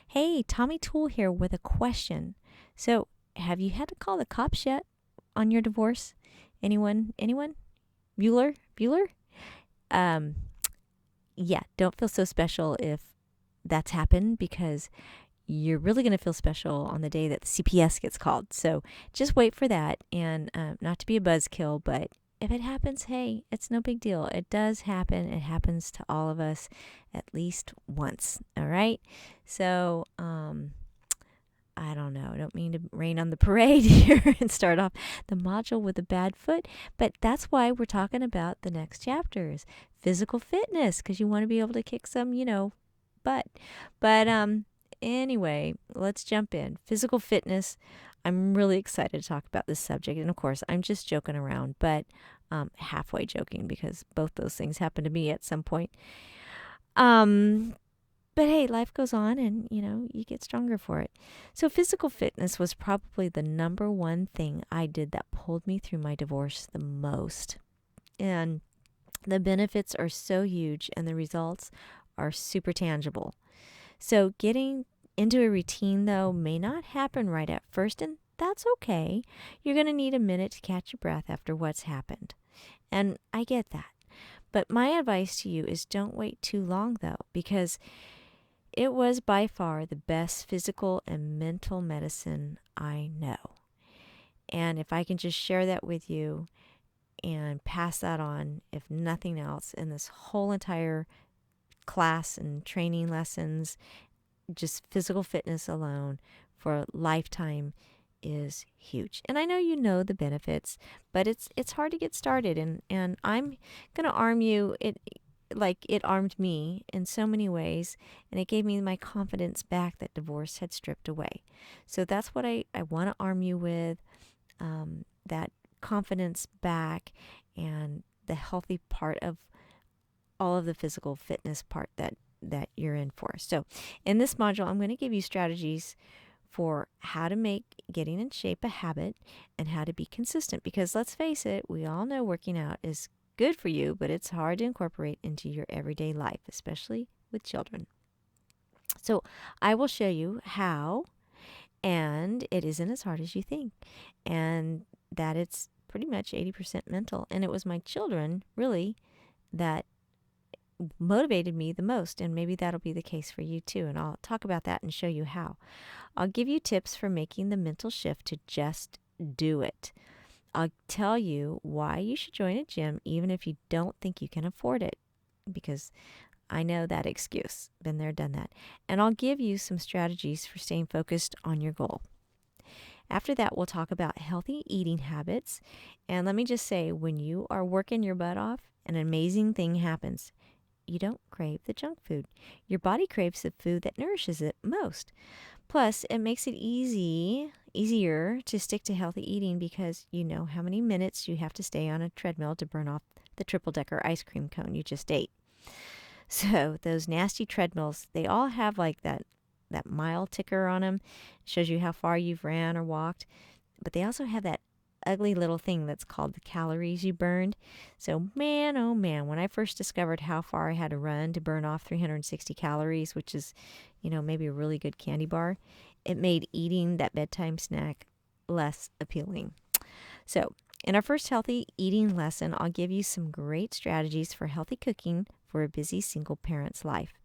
Hey, Tommy Tool here with a question. So, have you had to call the cops yet on your divorce? Anyone? Anyone? Bueller? Bueller? Um, yeah, don't feel so special if that's happened because you're really going to feel special on the day that the CPS gets called. So, just wait for that and not to be a buzzkill, but if it happens, hey, it's no big deal. It does happen. It happens to all of us at least once. All right. So, I don't know. I don't mean to rain on the parade here and start off the module with a bad foot, but that's why we're talking about the next chapters, physical fitness, because you want to be able to kick some, butt. But anyway, let's jump in. Physical fitness. I'm really excited to talk about this subject, and of course, I'm just joking around, but halfway joking because both those things happened to me at some point. Um, but hey, life goes on and, you get stronger for it. So physical fitness was probably the number one thing I did that pulled me through my divorce the most. And the benefits are so huge and the results are super tangible. So getting into a routine, though, may not happen right at first, and that's okay. You're going to need a minute to catch your breath after what's happened. And I get that. But my advice to you is don't wait too long, though, because it was by far the best physical and mental medicine I know. And if I can just share that with you and pass that on, if nothing else, in this whole entire class and training lessons, just physical fitness alone for a lifetime is huge. And I know you know the benefits, but it's hard to get started, and I'm going to arm you it armed me in so many ways, and it gave me my confidence back that divorce had stripped away. So that's what I want to arm you with, that confidence back and the healthy part of all of the physical fitness part that you're in for. So in this module, I'm going to give you strategies for how to make getting in shape a habit and how to be consistent. Because let's face it, we all know working out is good for you, but it's hard to incorporate into your everyday life, especially with children. So I will show you how, and it isn't as hard as you think, and that it's pretty much 80% mental. And it was my children, really, that motivated me the most, and maybe that'll be the case for you too, and I'll talk about that and show you how. I'll give you tips for making the mental shift to just do it. I'll tell you why you should join a gym even if you don't think you can afford it, because I know that excuse. Been there, done that. And I'll give you some strategies for staying focused on your goal. After that, we'll talk about healthy eating habits. And let me just say, when you are working your butt off, an amazing thing happens. You don't crave the junk food. Your body craves the food that nourishes it most. Plus, it makes it easier to stick to healthy eating because you know how many minutes you have to stay on a treadmill to burn off the triple-decker ice cream cone you just ate. So those nasty treadmills, they all have like that mile ticker on them. It shows you how far you've ran or walked. But they also have that ugly little thing that's called the calories you burned. So man, oh man, when I first discovered how far I had to run to burn off 360 calories, which is, maybe a really good candy bar, it made eating that bedtime snack less appealing. So in our first healthy eating lesson, I'll give you some great strategies for healthy cooking for a busy single parent's life.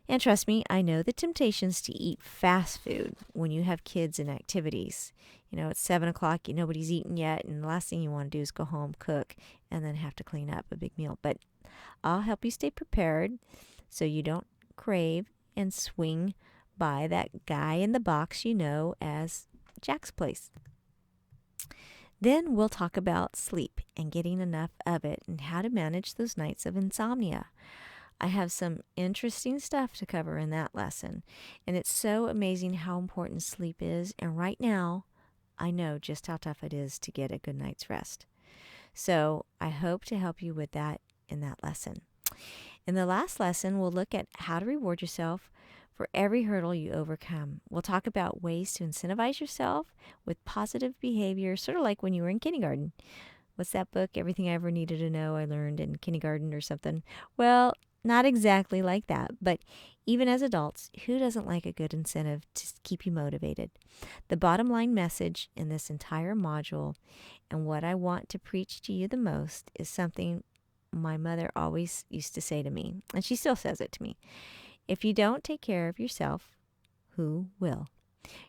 And trust me, I know the temptations to eat fast food when you have kids and activities. It's 7 o'clock, nobody's eaten yet, and the last thing you want to do is go home, cook, and then have to clean up a big meal. But I'll help you stay prepared so you don't crave and swing by that guy in the box you know as Jack's Place. Then we'll talk about sleep and getting enough of it and how to manage those nights of insomnia. I have some interesting stuff to cover in that lesson, and it's so amazing how important sleep is, and right now, I know just how tough it is to get a good night's rest. So I hope to help you with that in that lesson. In the last lesson, we'll look at how to reward yourself for every hurdle you overcome. We'll talk about ways to incentivize yourself with positive behavior, sort of like when you were in kindergarten. What's that book, Everything I Ever Needed to Know I Learned in Kindergarten or something? Well, not exactly like that, but even as adults, who doesn't like a good incentive to keep you motivated? The bottom line message in this entire module, and what I want to preach to you the most, is something my mother always used to say to me, and she still says it to me. If you don't take care of yourself, who will?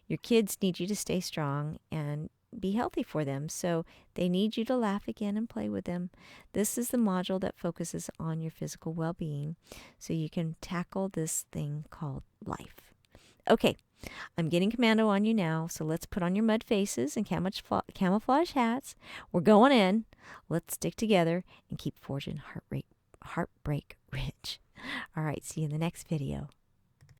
Your kids need you to stay strong and be healthy for them, so they need you to laugh again and play with them. This is the module that focuses on your physical well-being so you can tackle this thing called life. Okay, I'm getting commando on you now, so let's put on your mud faces and camouflage hats. We're going in. Let's stick together and keep forging heartbreak rich. All right, see you in the next video.